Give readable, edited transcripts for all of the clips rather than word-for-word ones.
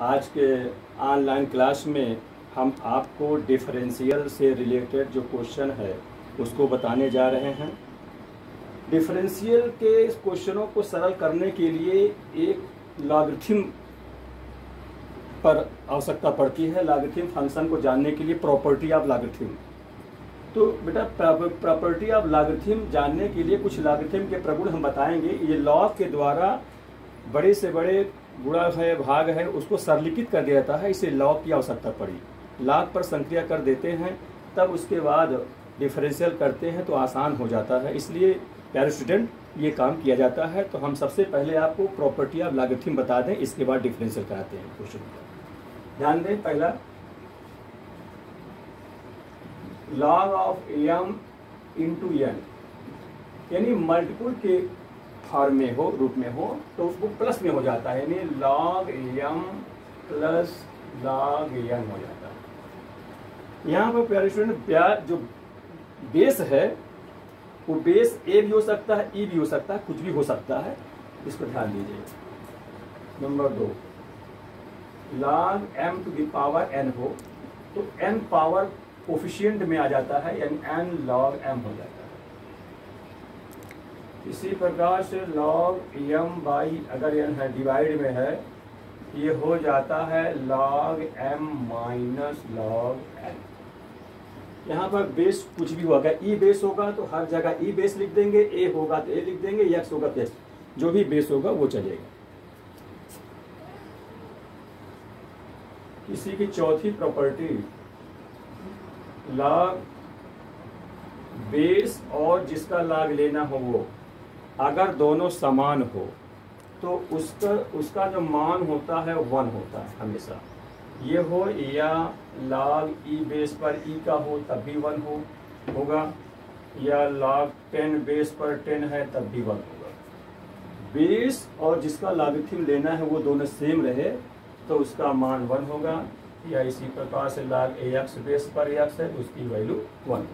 आज के online class में हम आपको डिफरेंशियल से रिलेटेड जो क्वेश्चन है उसको बताने जा रहे हैं। डिफरेंशियल के क्वेश्चनों को सरल करने के लिए एक लॉगरिथम पर आवश्यकता पड़ती है। लॉगरिथम फंक्शन को जानने के लिए प्रॉपर्टी ऑफ लॉगरिथम। तो बेटा प्रॉपर्टी ऑफ लॉगरिथम जानने के लिए कुछ लॉगरिथम के प्रगुण हम बताएंगे। ये लॉग के द्वारा बड़े से बड़े गुणा है भाग है उसको सरलीकृत कर दिया जाता है, इसे लॉग की आवश्यकता पड़ी। लॉग पर संक्रिया कर देते हैं, तब उसके बाद डिफरेंशियल करते हैं तो आसान हो जाता है। इसलिए प्यारे स्टूडेंट ये काम किया जाता है। तो हम सबसे पहले आपको प्रॉपर्टी ऑफ लॉगरिथम बता दें, इसके बाद डिफरेंशियल कराते हैं क्वेश्चन का। ध्यान दें, पहला log of m into n, यानी मल्टीपुल के फॉर्म में हो, रूप में हो तो वो प्लस में हो जाता है, यानी log m plus log n हो जाता है। यहाँ पर प्यारे स्टूडेंट जो बेस है वो बेस a भी हो सकता है, e भी हो सकता है, कुछ भी हो सकता है, इस पर ध्यान दीजिए। Number 2 log m to the power n हो तो n पावर कोफिशिएंट में आ जाता है, यानी n log m हो जाता है। इसी प्रकार से log m बाई अगर n है डिवाइड में है, ये हो जाता है log m minus log n। यहाँ पर बेस कुछ भी होगा, ई बेस होगा तो हर जगह ई बेस लिख देंगे, ए होगा तो ए लिख देंगे, एक्स होगा तो एक्स, जो भी बेस होगा वो चलेगा। इसी की चौथी प्रॉपर्टी लॉग बेस और जिसका लॉग लेना हो वो अगर दोनों समान हो तो उसका जो मान होता है 1 होता है हमेशा। ये हो या log e बेस पर e का हो तब भी 1 होगा, या log 10 बेस पर 10 है तब भी 1 होगा। बेस और जिसका लॉगरिथम लेना है वो दोनों सेम रहे तो उसका मान 1 होगा, या इसी प्रकार से log ax बेस पर x है तो उसकी वैल्यू 1।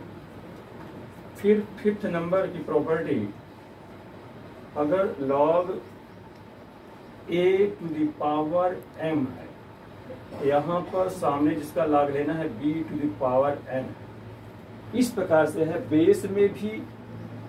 फिर फिफ्थ नंबर की प्रॉपर्टी, अगर log a to the power m है, यहाँ पर सामने जिसका log लेना है b to the power n, इस प्रकार से है, बेस में भी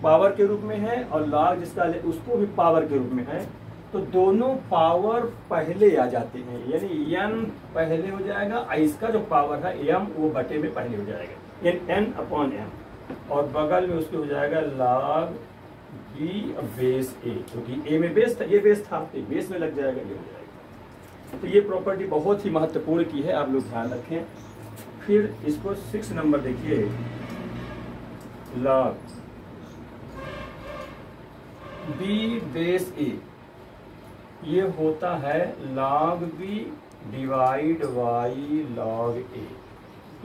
पावर के रूप में है और log जिसका उसको भी पावर के रूप में है, तो दोनों पावर पहले आ जाते हैं, यानी n पहले हो जाएगा, इसका जो पावर है m वो बटे में पहले हो जाएगा, यानी n अपॉन m, और बगल में उसके हो जाएगा log b बेस a, क्योंकि a में बेस था, ये बेस था, बेस में लग जाएगा, ये हो जाएगा। तो ये प्रॉपर्टी बहुत ही महत्वपूर्ण की है, आप लोग ध्यान रखें। फिर इसको 6 नंबर देखिए, log b बेस a, ये होता है log b divide by log a,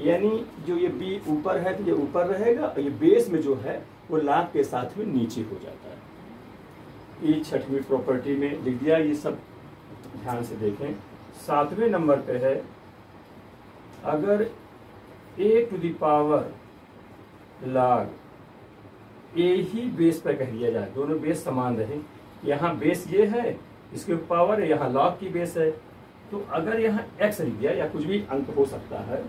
यानी जो ये b ऊपर है तो ये ऊपर रहेगा और ये बेस में जो है वो log के साथ में नीचे हो जाता है। ये 6वीं प्रॉपर्टी में लिख दिया, ये सब ध्यान से देखें। 7वें नंबर पे है, अगर a to the power log a ही बेस पर कह दिया जाए, दोनों बेस समान रहे, यहाँ बेस ये है, इसके पावर है, यहाँ log की बेस है, तो अगर यहाँ x लिख दिया या कुछ भी अंक हो सकता है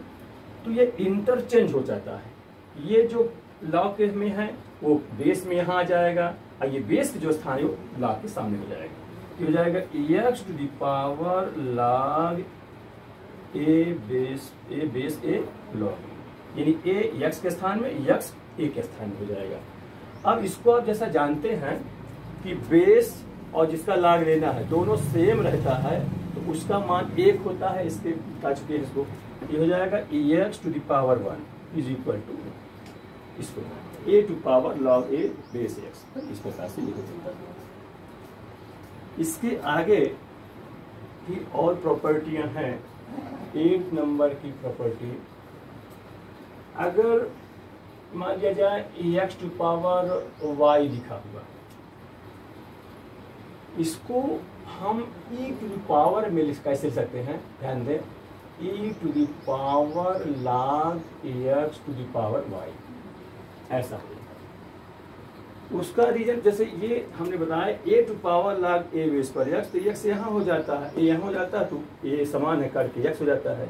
तो ये इंटरचेंज हो जाता है। ये जो log के में है वो बेस में यहाँ आ जाएगा और ये बेस के जो स्थान है वो log के सामने हो जाएगा, ये हो जाएगा x to the power log a base a log, यानी a x के स्थान में, x a के स्थान में हो जाएगा। अब इसको आप जैसा जानते हैं कि बेस और जिसका log लेना है दोनों सेम रहता है तो उसका मान 1 होता है, इसके बता चुके हैं इसको, ये हो जाएगा x to the power 1 is equal to इसको a to power log a base x, इस प्रकार से लिख सकता है। इसके आगे की और प्रॉपर्टियां हैं। 8 नंबर की प्रॉपर्टी, अगर मान लिया जाए x टू पावर y लिखा हुआ, इसको हम e टू द पावर में कैसे लिख सकते हैं, ध्यान दें, e to the power log ax to the power y, ऐसा उसका रीजन जैसे ये हमने बताया a to power log a base पर x, तो x यहाँ हो जाता है, ए यहाँ हो जाता है, तो ये समान है करके x हो जाता है।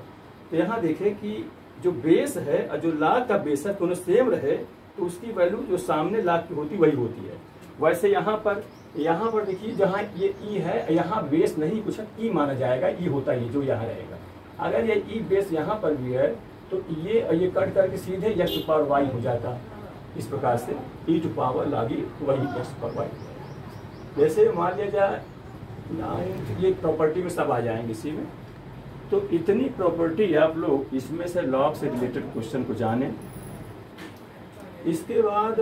तो यहाँ देखें कि जो बेस है और जो log का बेस है दोनों सेम रहे तो उसकी वैल्यू जो सामने log की होती वही होती है। वैसे यहाँ पर देखिए जहाँ ये ई है यहाँ बेस नहीं कुछ ई माना जाएगा, ई होता है ये जो यहाँ रहेगा। अगर ये ई बेस यहाँ पर भी है तो ये कट करके सीधे एक्स टू पावर वाई हो जाता है। इस प्रकार से ई टू पावर लागी वही एक्स टू पावर वाई। जैसे मान लिया जाए 9, ये प्रॉपर्टी में सब आ जाएंगे इसी में। तो इतनी प्रॉपर्टी आप लोग इसमें से लॉग से रिलेटेड क्वेश्चन को जाने। इसके बाद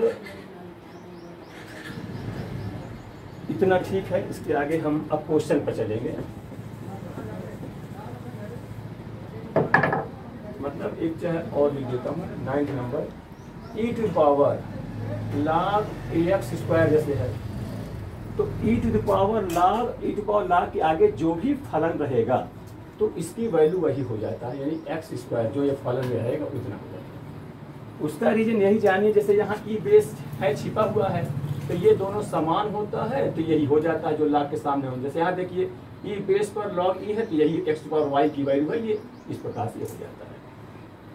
इतना ठीक है, इसके आगे हम अब क्वेश्चन पर चलेंगे। मतलब एक चाहे और लिख देता हूँ 9 number, e to power log x squared जैसे है तो ई टू पावर log के आगे जो भी फलन रहेगा तो इसकी वैल्यू वही हो जाता है, यानी एक्स स्क्वायर जो ये फलन में रहेगा उतना हो जाता है। उसका रीजन यही जानिए, जैसे यहाँ ई बेस है छिपा हुआ है तो ये दोनों समान होता है तो यही हो जाता है जो log के सामने हो। जैसे यहाँ देखिए ई बेस पर log ई है तो यही एक्स पावर वाई की वैल्यू है, ये इस प्रकार से हो जाता है।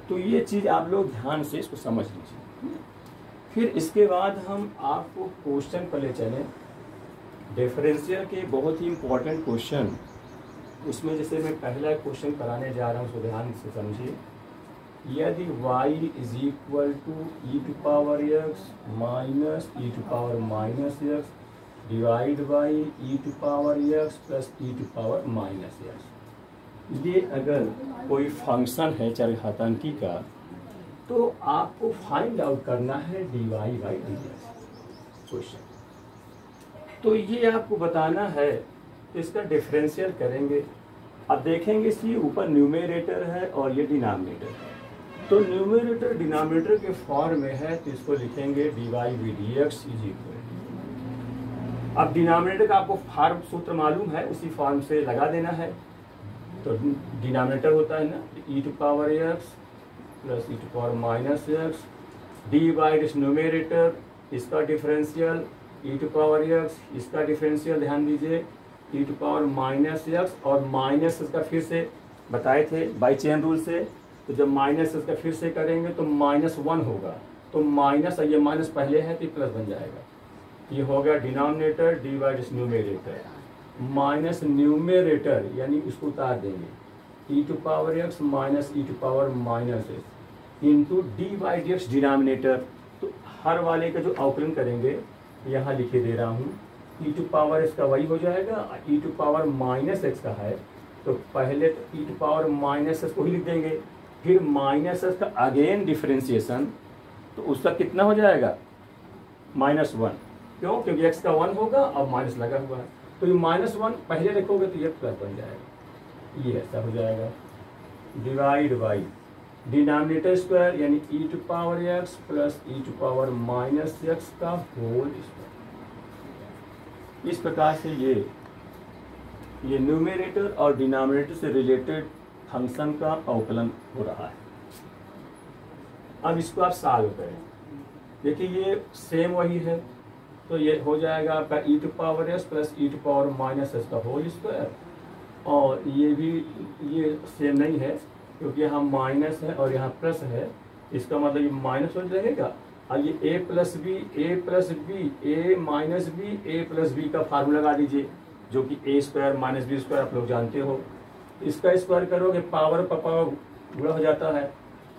तो ये चीज़ आप लोग ध्यान से इसको समझ लीजिए। फिर इसके बाद हम आपको क्वेश्चन पर ले चलें, डिफरेंशियल के बहुत ही इम्पोर्टेंट क्वेश्चन। उसमें जैसे मैं पहला क्वेश्चन कराने जा रहा हूँ, उसको ध्यान से समझिए। यदि y is equal to e to power x minus e to power minus x divide by e to power x plus e to power minus x, ये अगर कोई फंक्शन है चरघातांकी का तो आपको फाइंड आउट करना है dy by d x question. तो ये आपको बताना है, तो इसका डिफरेंशियल करेंगे। अब देखेंगे कि ऊपर न्यूमेरेटर है और ये डिनोमिनेटर है। तो न्यूमेरेटर डिनोमिनेटर के फॉर्म में है तो इसको लिखेंगे dy by d x is equal. अब डिनोमिनेटर का आपको फॉर्म सूत्र मालूम है, उसी फॉर्म से लगा देना है। तो डिनोमिनेटर होता है ना e to power x plus e to power minus x, d by this numerator, इसका differential e to power x, इसका डिफरेंशियल ध्यान दीजिए e to power minus x, और माइनस इसका फिर से बताए थे बाई चेन रूल से। तो जब माइनस इसका फिर से करेंगे तो -1 होगा, तो माइनस ये माइनस पहले है तो ये प्लस बन जाएगा। ये हो गया denominator d by this numerator minus numerator, यानी इसको उतार देंगे e to power x minus e to power minus x into d by d x denominator. तो हर वाले का जो अवकलन करेंगे यहाँ लिखे दे रहा हूँ, ई टू पावर एक्स का वही हो जाएगा, e to power minus x का है तो पहले तो ई टू पावर माइनस एक्स को ही लिख देंगे, फिर माइनस एक्स का अगेन डिफ्रेंसिएशन, तो उसका कितना हो जाएगा -1। क्यों? क्योंकि एक्स का 1 होगा और माइनस लगा हुआ है, तो ये -1 पहले रखोगे तो ये प्लस बन जाएगा, ये ऐसा हो जाएगा। डिवाइड बाई डिनोमिनेटर स्क्वायर यानी e to power x plus e to power minus x का होल स्क्वायर। इस प्रकार से ये न्यूमेरेटर और डिनोमिनेटर से रिलेटेड फंक्शन का अवकलन हो रहा है। अब इसको आप सॉल्व करें, देखिए ये सेम वही है, तो ये हो जाएगा आपका e to power s plus e to power minus s का होल स्क्वायर, और ये भी ये सेम नहीं है क्योंकि यहाँ माइनस है और यहाँ प्लस है, इसका मतलब ये माइनस हो जाएगा। और ये ए प्लस बी ए माइनस बी ए प्लस बी का फार्मूला लगा दीजिए, जो कि ए स्क्वायर माइनस बी स्क्वायर आप लोग जानते हो। इसका स्क्वायर करोगे पावर पर पावर गुणा हो जाता है,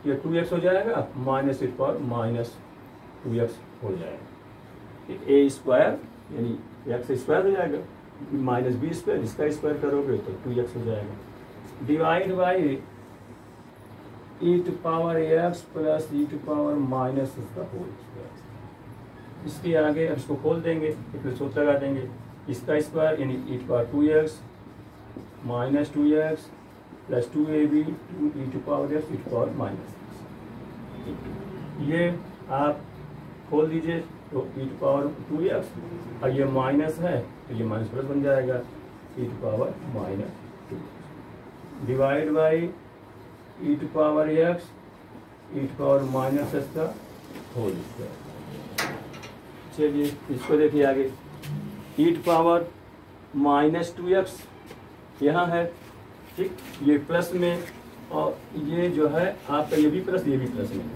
ये 2x हो जाएगा माइनस इट पर माइनस 2x हो जाएगा। ए स्क्वायर यानी एक्स स्क्वायर हो जाएगा माइनस बी स्क्वायर, इसका स्क्वायर करोगे तो 2x हो जाएगा। Divide by e to power x plus e to power minus इसका होल स्क्वायर। इसके आगे अब इसको खोल देंगे, फिर सूत्र लगा देंगे, इसका स्क्वायर यानी e to power 2x minus 2x plus 2ab e to power x e to power minus. ये आप खोल दीजिए तो ई टू पावर 2x और ये माइनस है तो ये माइनस प्लस बन जाएगा e to power minus 2 divide by e to power x e to power minus x का होल स्क्वायर। चलिए इसको देखिए आगे, e⁻−2x यहाँ है, ठीक, ये प्लस में, और ये जो है आपका ये भी प्लस, ये भी प्लस में है।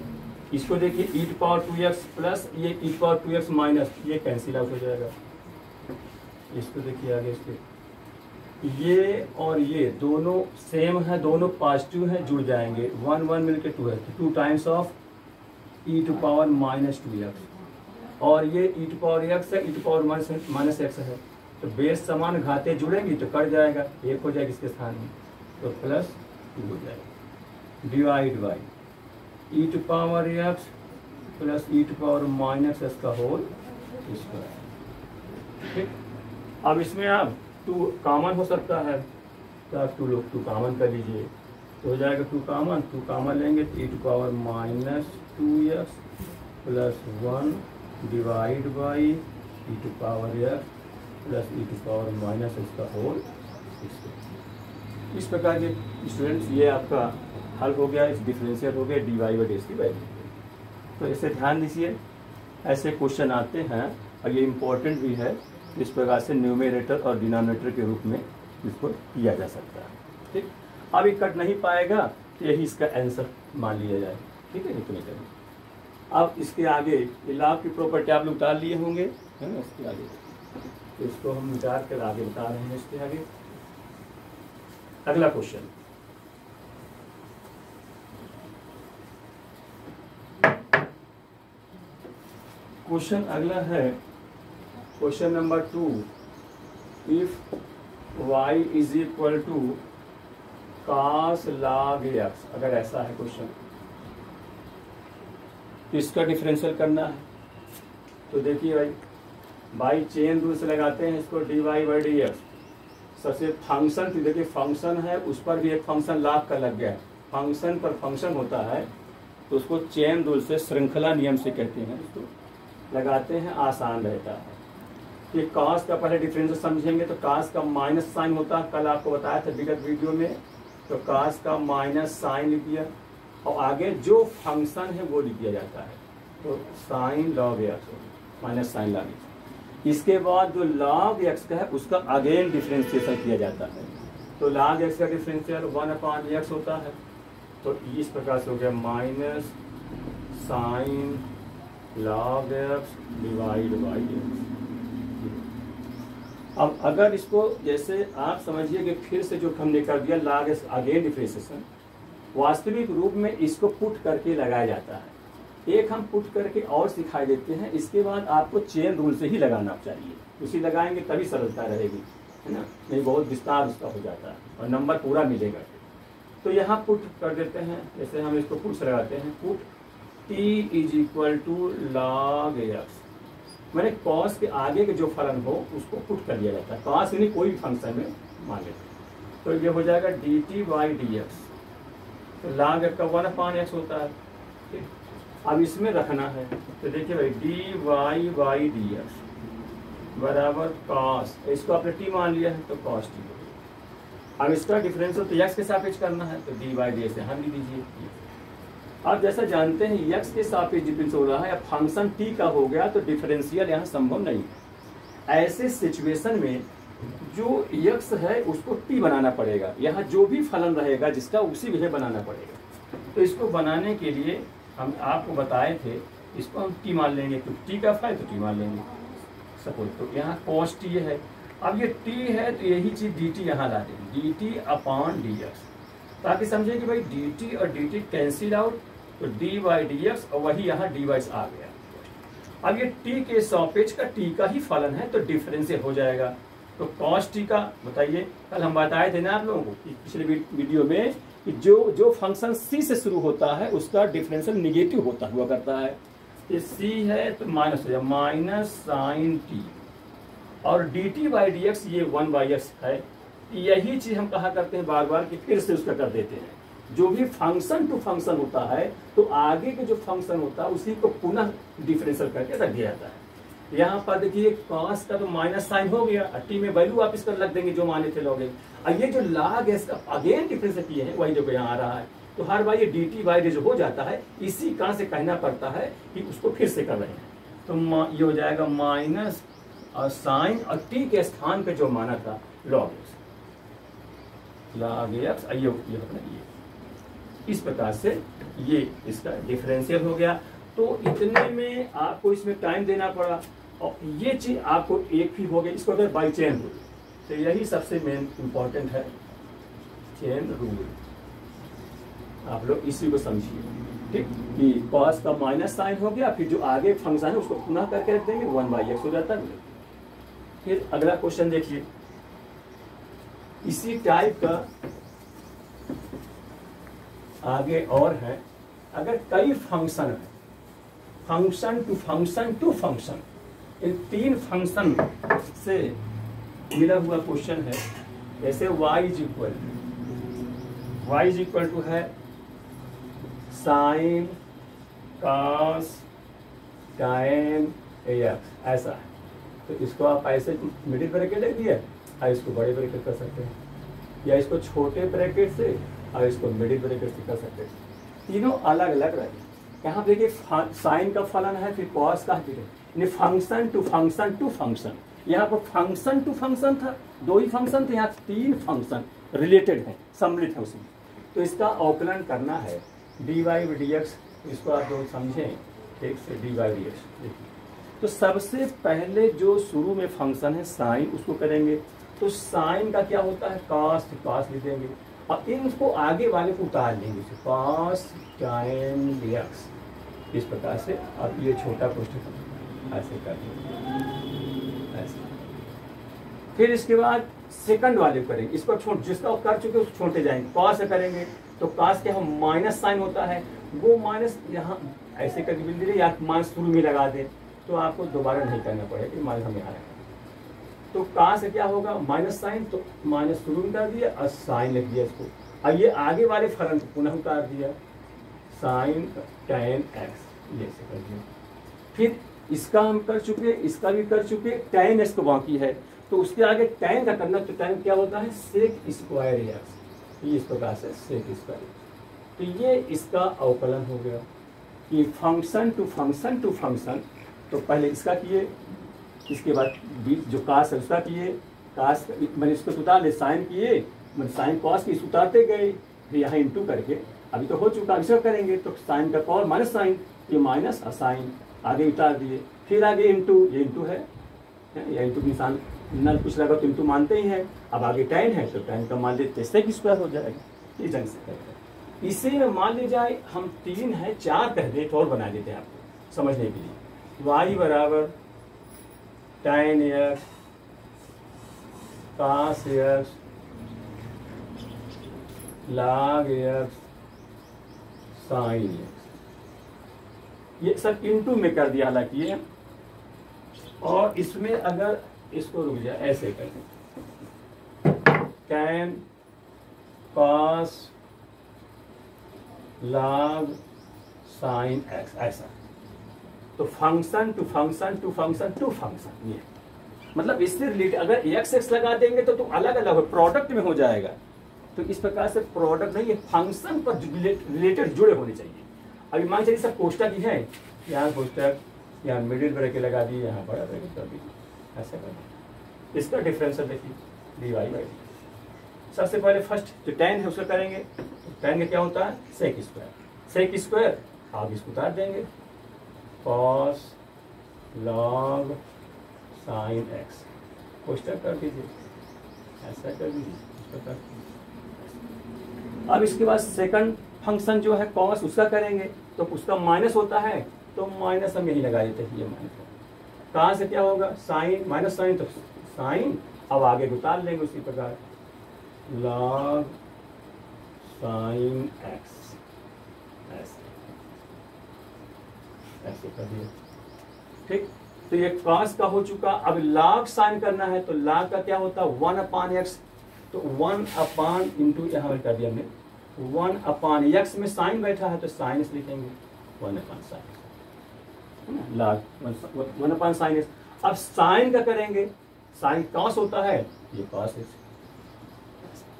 इसको देखिए e⁻2x प्लस ये e⁻2x माइनस, ये कैंसिल आउट हो जाएगा। इसको देखिए आगे, इसके ये और ये दोनों सेम है, दोनों पॉजिटिव हैं, जुड़ जाएंगे, 1 1 मिलके 2 है, 2 टाइम्स ऑफ e⁻−2x, और ये e⁻x है, e⁻−x है, तो बेस समान घाते जुड़ेंगी तो कट जाएगा, एक हो जाएगा इसके स्थान में, तो +2 हो जाएगा, divide by e⁻x plus e⁻−x का होल स्क्वायर। ठीक, अब इसमें आप 2 कॉमन हो सकता है, तो आप 2 लोग 2 कॉमन कर लीजिए, तो हो जाएगा 2 कॉमन लेंगे तो e⁻−2x plus 1 divide by e⁻x plus e⁻−x का होल स्क्वायर। इस प्रकार के स्टूडेंट्स ये आपका हल हो गया, इस डिफरेंशियल हो गया dy/dx की वैल्यू। तो इसे ध्यान दीजिए, ऐसे क्वेश्चन आते हैं और ये इम्पोर्टेंट भी है, इस प्रकार से न्यूमरेटर और डिनोमिनेटर के रूप में इसको किया जा सकता है। ठीक, अब ये कट नहीं पाएगा तो यही इसका आंसर मान लिया जाए। ठीक है, इतने करें। अब इसके आगे लॉ की प्रॉपर्टी आप लोग उतार लिए होंगे, है ना, इसके आगे तो इसको हम उतार कर आगे बता रहे हैं। इसके आगे अगला क्वेश्चन, अगला है question number 2, if y is equal to cos log x, अगर ऐसा है क्वेश्चन तो इसका डिफरेंशियल करना है। तो देखिए भाई, बाई चेन रूल से लगाते हैं इसको, dy/dx सबसे फंक्शन, तो देखिए फंक्शन है, उस पर भी एक फंक्शन log का लग गया, फंक्शन पर फंक्शन होता है तो उसको चेन रूल से, श्रृंखला नियम से कहते हैं, इसको लगाते हैं, आसान रहता है। ये cos का पहले डिफरेंशियल समझेंगे, तो cos का माइनस साइन होता है, कल आपको बताया था विगत वीडियो में, तो cos का माइनस साइन लिख दिया, और आगे जो फंक्शन है वो लिख दिया जाता है, तो sine log x, minus sine log x। इसके बाद जो log x का है उसका अगेन डिफरेंशिएशन किया जाता है, तो log x का डिफरेंशियल 1/x होता है, तो इस प्रकार से हो गया minus sine log x divide by x। अब अगर इसको जैसे आप समझिए कि फिर से जो हमने कर दिया log x अगेन डिफरेंशिएशन, वास्तविक रूप में इसको पुट करके लगाया जाता है। एक हम पुट करके और सिखाई देते हैं, इसके बाद आपको चेन रूल से ही लगाना चाहिए, उसी लगाएंगे तभी सरलता रहेगी, है ना, नहीं बहुत विस्तार उसका हो जाता है और नंबर पूरा मिलेगा। तो यहाँ पुट कर देते हैं, जैसे हम इसको पुट से लगाते हैं, put t is equal to log x, मैंने cos के आगे के जो फलन हो उसको पुट कर दिया जाता है, cos यानी कोई भी फंक्शन में मान लेते हैं, तो ये हो जाएगा dt/dx, तो log x का 1/x होता है। ठीक, अब इसमें रखना है, तो देखिए भाई dy/dx बराबर cos, इसको आपने t मान लिया है तो cos t। अब इसका डिफरेंशियल तो x के सापेक्ष करना है, तो dy/dx यहाँ भी दीजिए। आप जैसा जानते हैं x के सापेक्ष डिफरेंशियल हो रहा है, अब फंक्शन t का हो गया तो डिफरेंशियल यहाँ संभव नहीं है। ऐसे सिचुएशन में जो x है उसको t बनाना पड़ेगा, यहाँ जो भी फलन रहेगा जिसका उसी विधेय बनाना पड़ेगा। तो इसको बनाने के लिए हम आपको बताए थे, इसको हम t मान लेंगे, तो t का फाइल तो t मान लेंगे सपोज, तो यहाँ cos t है। अब ये t है तो यही चीज dt यहाँ ला देंगे, dt/dx, ताकि समझे कि भाई dt और dt कैंसिल आउट, तो dy/dx और वही यहाँ dy आ गया। अब ये t के सापेक्ष का t का ही फलन है तो डिफरेंशियल हो जाएगा। तो cos t का बताइए, कल हम बताए थे ना आप लोगों को पिछले वीडियो में कि जो फंक्शन c से शुरू होता है उसका डिफरेंशियल निगेटिव होता हुआ करता है। ये c है तो माइनस हो जाए, माइनस साइन t, और dt/dx ये 1/x है। यही चीज हम कहा करते हैं बार बार कि फिर से उसका कर देते हैं, जो भी फंक्शन टू फंक्शन होता है तो आगे के जो फंक्शन होता है उसी को पुनः डिफरेंशियल करके रख दिया जाता है। यहाँ पर देखिए cos का तो माइनस साइन हो गया, t में वैल्यू आप इसका रख देंगे जो माने थे लॉग। अब ये जो log x का अगेन डिफरेंशियल किए हैं वही जो यहाँ आ रहा है, तो हर बार ये dt/d जो हो जाता है, इसी कारण से कहना पड़ता है कि उसको फिर से कर रहे हैं। तो ये हो जाएगा माइनस और साइन और टी के स्थान पे जो माना था लॉग एक्स, ये अपना ये इस प्रकार से ये इसका डिफरेंशियल हो गया। तो इतने में आपको इसमें टाइम देना पड़ा और ये चीज आपको एक ही हो गया, इसको अगर बाई चेन रूल, तो यही सबसे मेन इंपॉर्टेंट है, चेन रूल। आप लोग इसी को समझिए, ठीक, कि कॉस का माइनस साइन हो गया, फिर जो आगे फंक्शन है उसको पुनः करके रख देंगे, 1/x हो जाता है। फिर अगला क्वेश्चन देखिए, इसी टाइप का आगे और है। अगर कई फंक्शन है, function to function to function, इन तीन फंक्शन से मिला हुआ क्वेश्चन है। जैसे y इज इक्वल टू है साइन कॉस टाइन एक्स, ऐसा है। तो इसको आप ऐसे मिडिल ब्रैकेट लिख दिया और इसको बड़े ब्रैकेट कर सकते हैं, या इसको छोटे ब्रैकेट से और इसको मिडिल ब्रैकेट से कर सकते हैं। तीनों अलग अलग रहे। यहाँ देखिए साइन का फलन है, फिर कॉस का, फिर function to function to function. यहाँ पर फंक्शन टू फंक्शन था, दो ही फंक्शन थे, यहाँ तीन फंक्शन रिलेटेड है, सम्मिलित है उसमें। तो इसका अवकलन करना है dy बाई dx, इसको आप लोग समझें ठीक से, dy बाई dx। तो सबसे पहले जो शुरू में फंक्शन है साइन, उसको करेंगे। तो साइन का क्या होता है, कॉस, कॉस लिख देंगे और इनको आगे वाले को उतार लेंगे, कॉस टाइन dx। इस प्रकार से अब ये छोटा क्वेश्चन ऐसे कर देंगे, ऐसे। फिर इसके बाद सेकंड वाले करेंगे, इसको छोड़, जिसका कर चुके उसको छोड़ते जाएंगे। कॉस से करेंगे तो कॉस के हम माइनस साइन होता है, वो माइनस यहाँ ऐसे करके बिंदु दे, या माइनस शुरू में लगा दे, तो आपको दोबारा नहीं करना पड़ेगा कि माइनस हमें आ रहा है। तो कॉस से क्या होगा, माइनस साइन, तो माइनस शुरू में कर दिया और साइन लिख दिया इसको, और ये आगे वाले फलन को पुनः उतार दिया, साइन टेन एक्स, ये से कर दिया। फिर इसका हम कर चुके, इसका भी कर चुके, टेन एक्स को बाकी है, तो उसके आगे टेन का करना, तो टेन क्या होता है, सेक स्क्वायर एक्स, ये इस प्रकार से सेक स्क्वायर। तो ये इसका अवकलन हो गया कि function to function to function. तो पहले इसका किए, इसके बाद जो कास है उसका किए, कास मैंने इसको उतार ले, साइन किए, मैंने साइन कॉस की उतारते गए, फिर यहाँ इंटू करके, अभी तो हो चुका, इसका करेंगे तो साइन का कॉस माइनस साइन, ये माइनस और साइन आगे उतार दिए, फिर आगे इंटू, ये इंटू है, या इंटू निशान नल कुछ लगा तो इंटू मानते ही हैं। अब आगे टेन है तो टेन का मान लेते सेक स्क्वायर हो जाएगा, इस ढंग से करते हैं। इसे मान ले जाए हम तीन है, चार कह दे तो और बना देते हैं आपको समझने के लिए। y बराबर tan x cos x log x sine x, ये सब इंटू में कर दिया हालांकि ये, और इसमें अगर इसको रुक जाए ऐसे करें, tan cos log sine x, ऐसा। तो function to function to function to function, ये मतलब इससे रिलेटेड अगर एक्स एक्स लगा देंगे तो अलग अलग हो, प्रोडक्ट में हो जाएगा। तो इस प्रकार से प्रोडक्ट नहीं, ये फंक्शन पर रिलेटेड जुड़े होने चाहिए। अभी मान चलिए सब कोष्टक ही है, यहाँ कोष्टक, यहाँ मिडिल ब्रैकेट लगा दिए, यहाँ बड़ा ब्रैकेट कर दिए, ऐसा कर दिया। इसका डिफरेंशियल देखिए dy बाई डी। सबसे पहले फर्स्ट जो टेन है उसका करेंगे, तो टेन का क्या होता है, सेक स्क्वायर, सेक स्क्वायर आप इसको उतार देंगे, कॉस लॉग साइन एक्स, कोष्टक कर दीजिए, ऐसा कर दीजिए, इस प्रकार। अब इसके बाद सेकंड फंक्शन जो है कॉस, उसका करेंगे तो उसका माइनस होता है, तो माइनस हम यही लगा देते हैं, ये माइनस। कहाँ से क्या होगा, साइन माइनस साइन, तो साइन, अब आगे उतार लेंगे उसी प्रकार, लॉग साइन एक्स, ऐसे ऐसे कर दिया, ठीक। तो ये कॉस का हो चुका। अब log साइन करना है तो log का क्या होता है, 1/x, तो 1 इंटू यहाँ कर दिया हमने, 1/x में साइन बैठा है तो साइन लिखेंगे, 1/sin, log 1/sin। अब साइन का करेंगे, साइन कॉस होता है, ये कॉस है,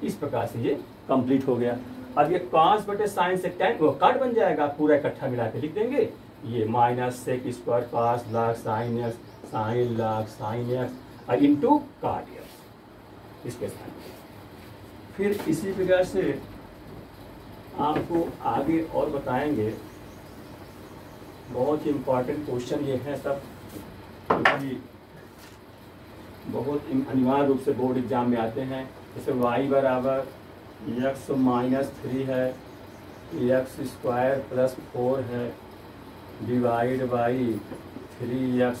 इस प्रकार से ये कंप्लीट हो गया। अब ये कॉस बटे साइन से टेन वो कट बन जाएगा, पूरा इकट्ठा मिला के लिख देंगे, ये माइनस सेक स्क्वायर पास log sine x sine log sine x और इंटू काट एक्स इसके साथ। फिर इसी प्रकार से आपको आगे और बताएंगे। बहुत ही इम्पोर्टेंट क्वेश्चन ये है सब, क्योंकि बहुत अनिवार्य रूप से बोर्ड एग्जाम में आते हैं। जैसे y बराबर एक्स माइनस 3 है, एक्स स्क्वायर प्लस 4 है, डिवाइड बाई 3x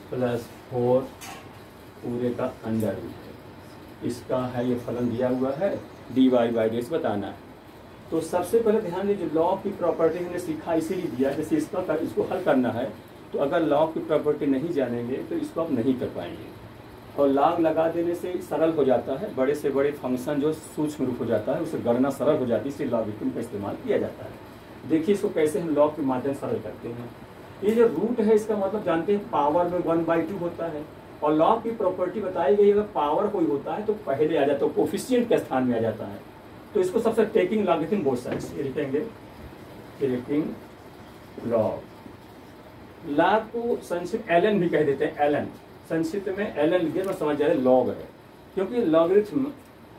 प्लस 4 पूरे का अंडर रूट है। इसका है ये फलन दिया हुआ है, dy बाई डी बताना है। तो सबसे पहले ध्यान दीजिए, लॉ की प्रॉपर्टी हमने सीखा इसीलिए दिया, जैसे इसको हल करना है तो अगर लॉ की प्रॉपर्टी नहीं जानेंगे तो इसको आप नहीं कर पाएंगे। और लॉग लगा देने से सरल हो जाता है, बड़े से बड़े फंक्शन जो सूक्ष्म रूप हो जाता है उसे गणना सरल हो जाती है, इसलिए लॉगरिथम का इस्तेमाल किया जाता है। देखिए इसको कैसे हम लॉग के माध्यम से सरल करते हैं। ये जो रूट है इसका मतलब जानते हैं पावर में 1/2 होता है, और लॉग की प्रॉपर्टी बताई गई अगर पावर कोई होता है तो पहले आ जाता है, कोफिशिएंट के स्थान में आ जाता है। तो इसको सबसे टेकिंग लॉगरिथम बोथ साइड्स ये लिखेंगे, टेकिंग लॉग। लॉग को संक्षिप्त एलन भी कह देते हैं, एलन संक्षिप्त में एलन लिखे तो समझ जाए लॉग है, क्योंकि लॉगरिथम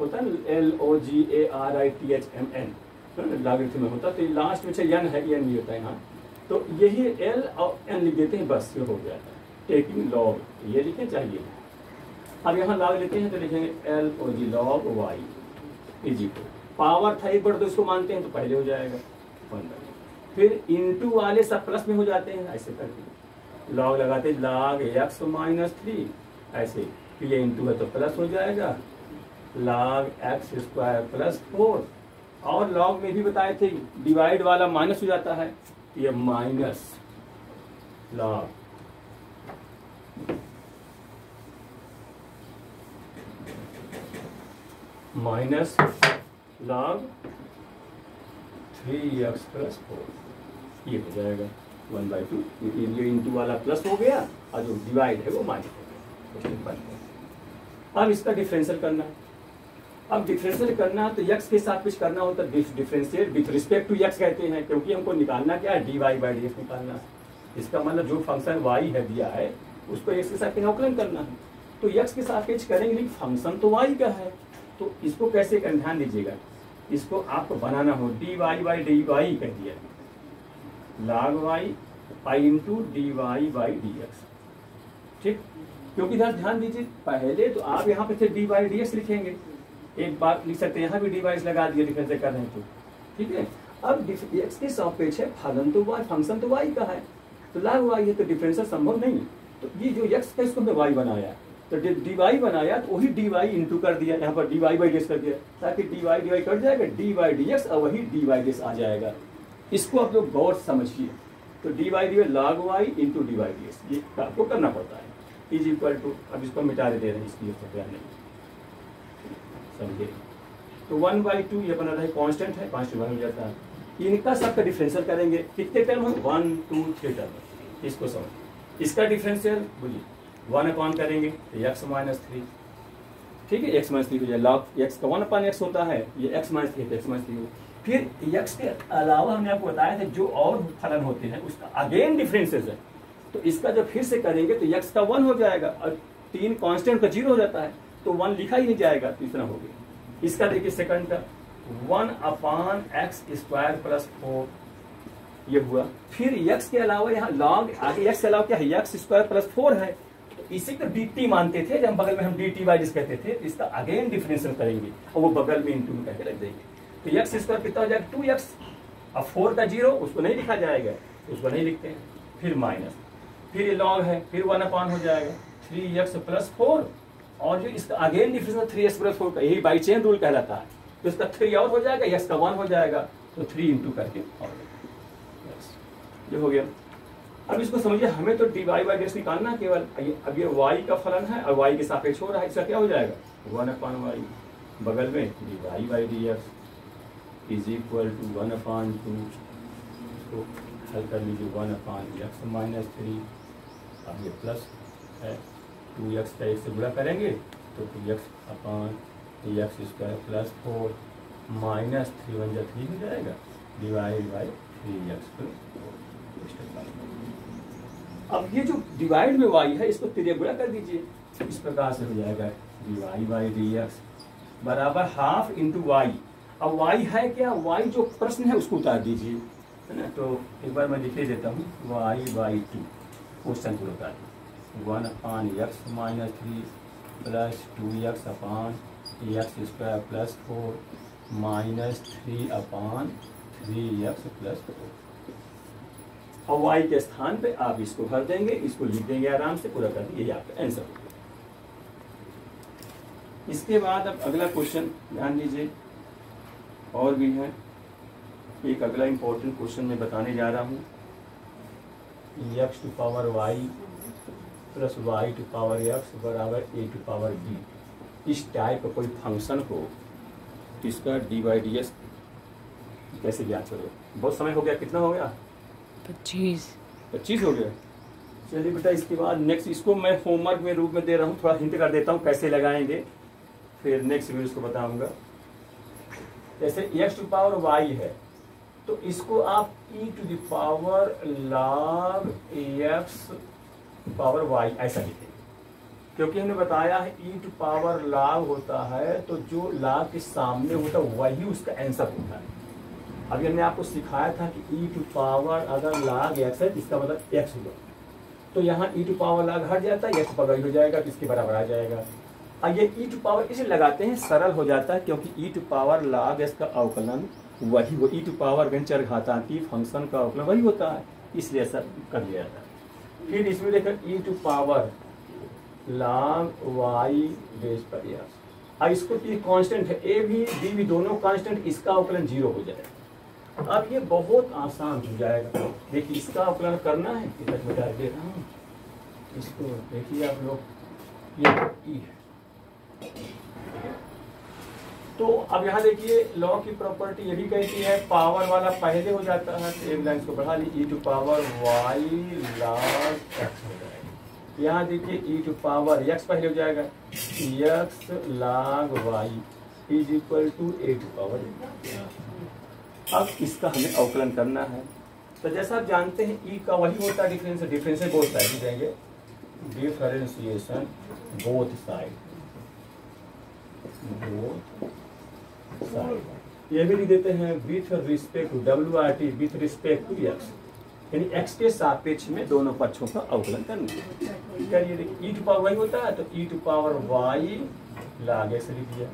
होता है LOGARITHMN लॉगरिथम में होता है। तो लास्ट में एन है, एन भी होता है यहाँ, तो यही एल और एन लिख देते हैं, बस ये हो जाता है टेकिंग लॉग, ये लिखें चाहिए। अब यहाँ लॉग लेते हैं तो लिखेंगे LOG log y is equal, power था एक बार तो इसको मानते हैं तो पहले हो जाएगा 1/2, फिर इंटू वाले सब प्लस में हो जाते हैं, ऐसे करके लॉग लगाते लॉग एक्स माइनस 3 ऐसे, फिर ये इंटू है तो प्लस हो जाएगा लॉग एक्स स्क्वायर प्लस 4, और लॉग में भी बताए थे डिवाइड वाला माइनस हो जाता है, ये minus log minus log 3x plus 4 ये हो जाएगा 1/2, ये इंटू वाला प्लस हो गया और जो डिवाइड है वो माइनस हो गया। अब इसका डिफरेंशियल करना है। अब डिफरेंशियल करना है तो x के साथ कुछ करना होता है, differentiate with respect to x कहते हैं, क्योंकि हमको निकालना क्या है, dy बाई dx निकालना है। इसका मतलब जो फंक्शन y है दिया है उसको x के साथ अवकलन करना है, तो x के सापेक्ष करेंगे, लेकिन फंक्शन तो y का है, तो इसको कैसे करना ध्यान दीजिएगा, इसको आपको बनाना हो dy बाई dy कह दिया log y pi into dy by dx, ठीक। क्योंकि ध्यान दीजिए पहले तो आप यहाँ पे थे dy बाई dx लिखेंगे, एक बात लिख सकते हैं यहाँ भी डिवाइस लगा दिया डिफरेंशिएट कर रहे हैं तो ठीक है। अब x के सापेक्ष है फलन तो y, फंक्शन तो y का है, तो log y है तो डिफरेंशियल संभव नहीं, तो ये जो x का इसको हमने y बनाया तो dy बनाया तो वही dy इंटू कर दिया, यहाँ पर dy बाई dx कर दिया, ताकि dy कट जाएगा dy बाई dx और वही dy बाई dx आ जाएगा। इसको आप लोग गौर समझिए, तो dy by dy log y into dy by dx ये आपको करना पड़ता है, इज इक्वल टू, अब इसको मिटा देते हैं इसलिए नहीं समझे, तो 1/2 ये बना रहा है कांस्टेंट है, 5 हो जाता है। इनका सबका डिफरेंशियल करेंगे, कितने टर्म है 1 2 3 टर्म, इसको समझ। इसका डिफरेंशियल बोलिए 1 करेंगे तो x माइनस 3, ठीक है, x माइनस 3 हो जाए, लॉग x का 1/x होता है, ये x माइनस 3 तो x माइनस 3। फिर x के अलावा हमने आपको बताया था जो और फलन होते हैं उसका अगेन डिफरेंसेस है, तो इसका जब फिर से करेंगे तो x का 1 हो जाएगा और 3 कांस्टेंट का 0 हो जाता है, तो 1 लिखा ही नहीं जाएगा, तो इतना हो गया। इसका देखिए सेकंड का 1/x स्क्वायर प्लस 4 ये हुआ। फिर x के अलावा यहाँ लॉग आगे x के अलावा क्या है, x स्क्वायर प्लस 4 है, तो इसी को dt मानते थे, जब बगल में हम dt बाई जिस कहते थे, इसका अगेन डिफरेंशियल करेंगे और वो बगल में इंटू करके रख देंगे, तो x स्क्वायर कितना हो जाएगा 2x, अब 4 का 0 उसको नहीं लिखा जाएगा, उसको नहीं लिखते हैं, फिर माइनस, फिर ये लॉग है, फिर 1 हो जाएगा 3x प्लस 4, और जो इसका अगेन डिफरेंशियल 3x प्लस 4 का यही बाई चेन रूल कहलाता है, तो इसका 3 और हो जाएगा, x का 1 हो जाएगा, तो 3 इंटू करके और ये हो गया। अब इसको समझिए, हमें तो dy बाई dx निकालना केवल, अब ये y का फलन है और y के सापेक्ष हो रहा है, इसका क्या हो जाएगा 1/y, बगल में dy by dx is equal to 1/2, इसको हल कर लीजिए 1/x माइनस 3, अब ये प्लस है 2x का 1 से गुणा करेंगे तो 2x/x स्क्वायर प्लस 4 माइनस 3 1 3 हो जाएगा डिवाइड बाई 3x प्लस 4। अब ये जो डिवाइड में y है इसको त्रिगुणा कर दीजिए, इस प्रकार से हो जाएगा dy बाई dx बराबर हाफ इंटू वाई। अब y है क्या, y जो प्रश्न है उसको उतार दीजिए, है ना। तो एक बार मैं लिख ही देता हूँ, y बाई 2 क्वेश्चन को उतार दीजिए, 1/x minus 3 plus 2x upon x square plus 4 minus 3/3x plus 4। और y के स्थान पे आप इसको भर देंगे, इसको लिख देंगे आराम से, पूरा कर दिए, ये आपका आंसर हो गया। इसके बाद अब अगला क्वेश्चन ध्यान दीजिए, और भी है एक अगला इंपॉर्टेंट क्वेश्चन मैं बताने जा रहा हूँ। x to power y plus y to power x बराबर a टू पावर b। इस टाइप का कोई फंक्शन को इसका dy dx कैसे ज्ञात करोगे? बहुत समय हो गया, कितना हो गया? 25 हो गया। चलिए बेटा, इसके बाद नेक्स्ट इसको मैं होमवर्क में रूप में दे रहा हूँ, थोड़ा हिंट कर देता हूँ कैसे लगाएंगे, फिर नेक्स्ट वीडियो इसको बताऊंगा। जैसे x टू पावर y है तो इसको आप e to the power log x power y ऐसा लिखेंगे, क्योंकि हमने बताया है e टू पावर log होता है तो जो log के सामने होता है वही उसका आंसर होता है। अभी हमने आपको सिखाया था कि e टू पावर अगर log x है इसका मतलब x होगा, तो यहाँ e टू पावर log हट जाता है, x पावर हो जाएगा, तो इसके बराबर आ जाएगा। अब ये e टू पावर इसे लगाते हैं, सरल हो जाता है, क्योंकि e to power log x का अवकलन वही वो e टू पावर व्यंजक घातांकी फंक्शन का अवकलन वही होता है, इसलिए ऐसा कर लिया जाता है। फिर इसमें देखो e to power log y base पर x। अब इसको कांस्टेंट है, a भी b भी दोनों कांस्टेंट, इसका अवकलन 0 हो जाएगा। अब ये बहुत आसान हो जाएगा। देखिए इसका अवकलन करना है, इधर मिटा दे रहा हूँ इसको, देखिए आप लोग, ये e है। तो अब यहाँ देखिए लॉ की प्रॉपर्टी ये भी कहती है पावर वाला पहले हो जाता है, तो एक लाइन को बढ़ा ली, e to power y log x हो जाएगा। यहाँ देखिए e टू पावर x पहले हो जाएगा, x log y is equal to a to power. अब इसका हमें अवकलन करना है, तो जैसा आप जानते हैं e का वही होता है डिफरेंशियल, डिफरेंशियल बोथ साइड देंगे, डिफरेंशिएशन बोथ साइड, ये भी लिख देते हैं with respect to WRT with respect to x, यानी x के सापेक्ष में दोनों पक्षों का अवकलन करना है। करिए देखिए e टू पावर वही होता है तो e to power y log x लिख दिया।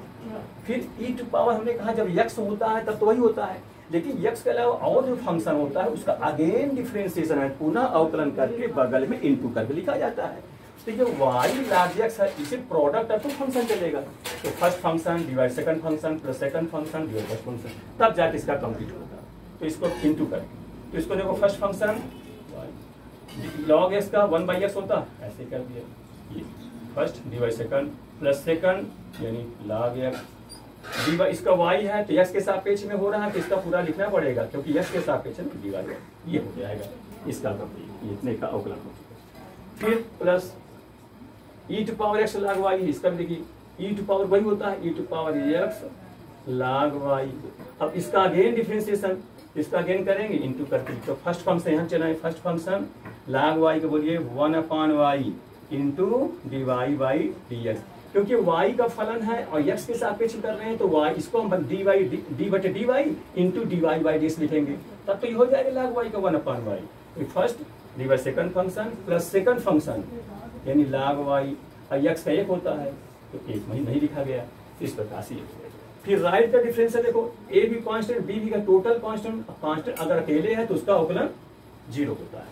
फिर e टू पावर हमने कहा जब x होता है तब तो वही होता है, लेकिन x के अलावा और जो फंक्शन होता है उसका अगेन डिफरेंशिएशन है, पुनः अवकलन करके बगल में इनटू करके लिखा जाता है। तो ये y log x है, इसे प्रोडक्ट है तो फंक्शन चलेगा, तो first function divide second function plus second function divide first function, तब जाके इसका कंप्लीट होगा। तो इसको इनटू करके, तो इसको देखो फर्स्ट फंक्शन log x का 1/x होता है, ऐसे कर दिया, ये first divide second plus second यानी log x डिवाइड, इसका y है तो x के सापेक्ष में हो रहा है तो इसका पूरा लिखना पड़ेगा, क्योंकि x के सापेक्ष में डिवाइड, ये हो जाएगा इसका कंप्लीट, ये इतने का अवकलन हो चुका। फिर plus e to power x log y, इसका भी देखिए e टू पावर वही होता है, e to power x log y। अब इसका अगेन डिफरेंशिएशन, इसका अगेन करेंगे इनटू करके, तो फर्स्ट फंक्शन यहाँ चला है, फर्स्ट फंक्शन log y को बोलिए 1/y into dy by dx, क्योंकि y का फलन है और x के सापेक्ष कर रहे हैं तो y इसको हम dy into dy by dx लिखेंगे, तब तो ये हो जाएगा log y का 1/y। First divide second function plus second function यानी log y, और x का 1 होता है तो 1 नहीं लिखा गया, इस प्रकार से। फिर राइट का डिफरेंस है, देखो a भी कांस्टेंट b भी का टोटल कांस्टेंट, कांस्टेंट अगर अकेले है तो उसका अवकलन 0 होता है।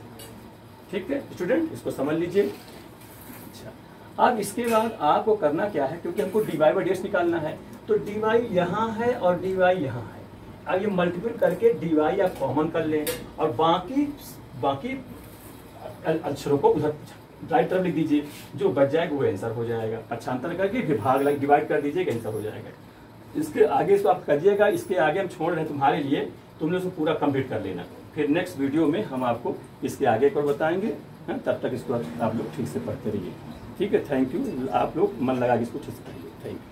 ठीक है स्टूडेंट, इसको समझ लीजिए। अच्छा, अब इसके बाद आपको करना क्या है, क्योंकि हमको dy बाई dx निकालना है, तो dy यहाँ है और dy यहाँ है। अब ये मल्टीपल करके dy आप कॉमन कर लें और बाकी अक्षरों को उधर राइट तरफ लिख दीजिए, जो बच जाएगा वो आंसर हो जाएगा। पक्षांतर करके फिर भाग डिवाइड कर दीजिएगा, आंसर हो जाएगा। इसके आगे इसको आप करिएगा, इसके आगे हम छोड़ रहे हैं तुम्हारे लिए, तुमने उसको पूरा कंप्लीट कर लेना। फिर नेक्स्ट वीडियो में हम आपको इसके आगे को बताएंगे, तब तक इसको आप लोग ठीक से पढ़ते रहिए। ठीक है, थैंक यू। आप लोग मन लगा के इसको ठीक से पढ़िए। Thank you.